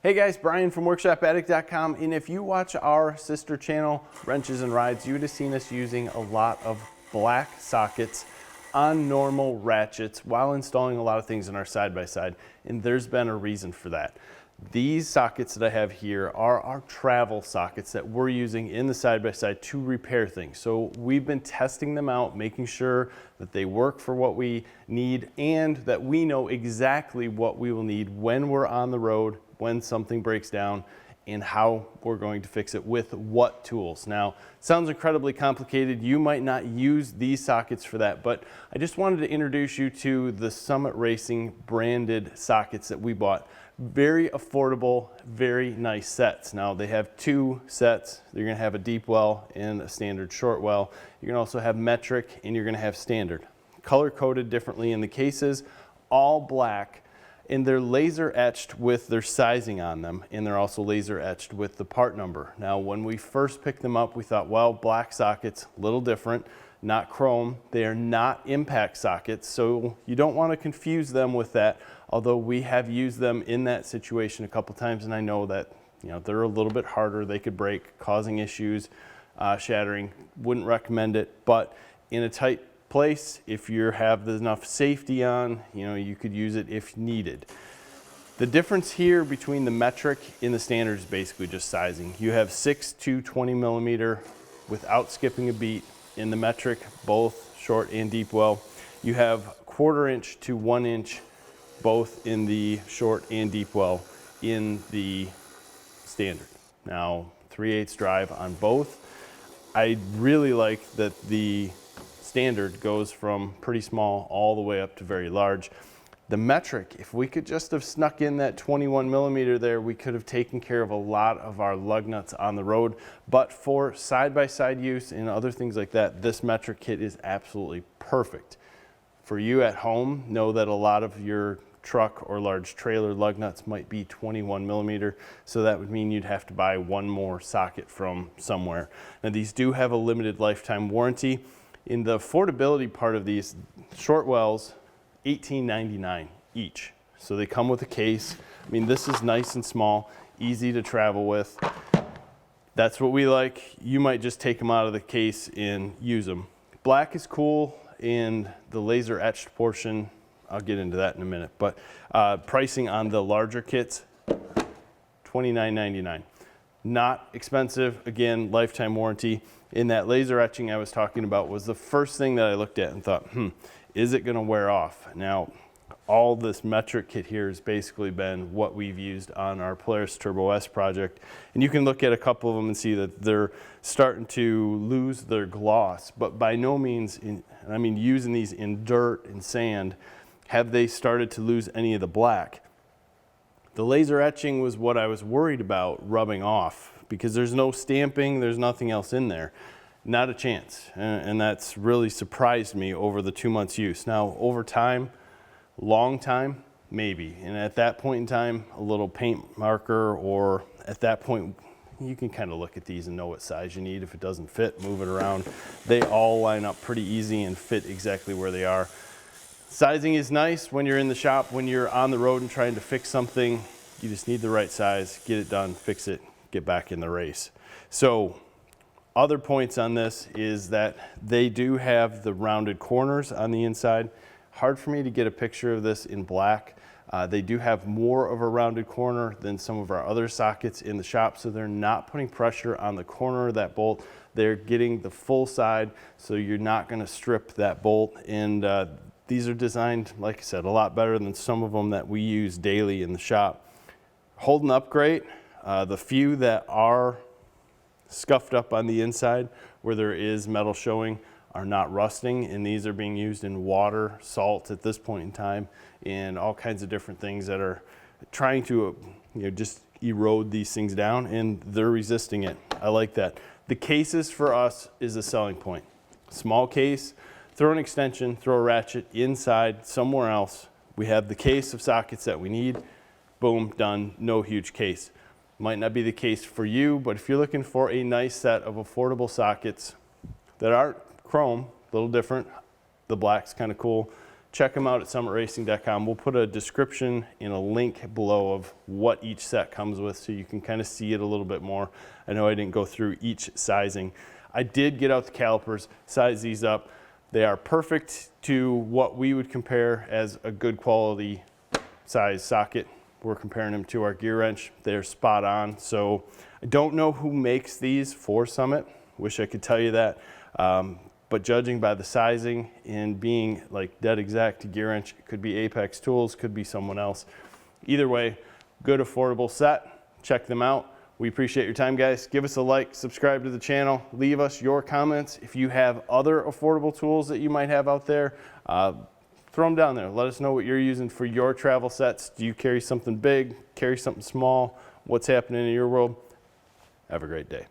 Hey guys, Brian from WorkshopAddict.com, and if you watch our sister channel, Wrenches and Rides, you would have seen us using a lot of black sockets on normal ratchets while installing a lot of things in our side-by-side, and there's been a reason for that. These sockets that I have here are our travel sockets that we're using in the side-by-side to repair things. So we've been testing them out, making sure that they work for what we need and that we know exactly what we will need when we're on the road, when something breaks down, and how we're going to fix it with what tools. Now, sounds incredibly complicated. You might not use these sockets for that, but I just wanted to introduce you to the Summit Racing branded sockets that we bought. Very affordable, very nice sets. Now, they have two sets. You're gonna have a deep well and a standard short well. You're gonna also have metric, and you're gonna have standard. Color coded differently in the cases, all black. And they're laser etched with their sizing on them, and they're also laser etched with the part number. Now, when we first picked them up, we thought, well, black sockets, a little different, not chrome. They are not impact sockets, so you don't want to confuse them with that, although we have used them in that situation a couple times, and I know that they're a little bit harder. They could break, causing issues, shattering. Wouldn't recommend it, but in a tight place, if you have enough safety on, you could use it if needed. The difference here between the metric and the standard is basically just sizing. You have 6 to 20 millimeter without skipping a beat in the metric, both short and deep well. You have 1/4 inch to 1 inch, both in the short and deep well in the standard. Now, 3/8 drive on both. I really like that the standard goes from pretty small all the way up to very large. The metric, if we could just have snuck in that 21 millimeter there, we could have taken care of a lot of our lug nuts on the road. But for side-by-side use and other things like that, this metric kit is absolutely perfect. For you at home, know that a lot of your truck or large trailer lug nuts might be 21 millimeter, so that would mean you'd have to buy one more socket from somewhere. Now, these do have a limited lifetime warranty. In the affordability part of these, short wells, $18.99 each. So they come with a case. I mean, this is nice and small, easy to travel with. That's what we like. You might just take them out of the case and use them. Black is cool, and the laser etched portion, I'll get into that in a minute. But pricing on the larger kits, $29.99. Not expensive, again, lifetime warranty. In that laser etching I was talking about was the first thing that I looked at and thought, is it gonna wear off? Now, all this metric kit here has basically been what we've used on our Polaris Turbo S project. And you can look at a couple of them and see that they're starting to lose their gloss, but by no means, using these in dirt and sand, have they started to lose any of the black. The laser etching was what I was worried about rubbing off, because there's no stamping, there's nothing else in there. Not a chance, and that's really surprised me over the 2 months use. Now, over time, long time, maybe, and at that point in time, a little paint marker, or at that point, you can kind of look at these and know what size you need. If it doesn't fit, move it around. They all line up pretty easy and fit exactly where they are. Sizing is nice when you're in the shop. When you're on the road and trying to fix something, you just need the right size, get it done, fix it, get back in the race. So other points on this is that they do have the rounded corners on the inside. Hard for me to get a picture of this in black. They do have more of a rounded corner than some of our other sockets in the shop, so they're not putting pressure on the corner of that bolt. They're getting the full side, so you're not gonna strip that bolt. And these are designed, like I said, a lot better than some of them that we use daily in the shop. Holding up great. The few that are scuffed up on the inside where there is metal showing are not rusting, and these are being used in water, salt at this point in time, and all kinds of different things that are trying to just erode these things down, and they're resisting it. I like that. The cases for us is a selling point. Small case, throw an extension, throw a ratchet inside somewhere else. We have the case of sockets that we need. Boom, done, no huge case. Might not be the case for you, but if you're looking for a nice set of affordable sockets that aren't chrome, a little different, the black's kind of cool, check them out at summitracing.com. We'll put a description and a link below of what each set comes with so you can kind of see it a little bit more. I know I didn't go through each sizing. I did get out the calipers, size these up. They are perfect to what we would compare as a good quality size socket. We're comparing them to our gear wrench. They're spot on. So I don't know who makes these for Summit. Wish I could tell you that. But judging by the sizing and being like dead exact to gear wrench, it could be Apex Tools, could be someone else. Either way, good affordable set. Check them out. We appreciate your time, guys. Give us a like, subscribe to the channel, leave us your comments. If you have other affordable tools that you might have out there, throw them down there. Let us know what you're using for your travel sets. Do you carry something big, carry something small? What's happening in your world? Have a great day.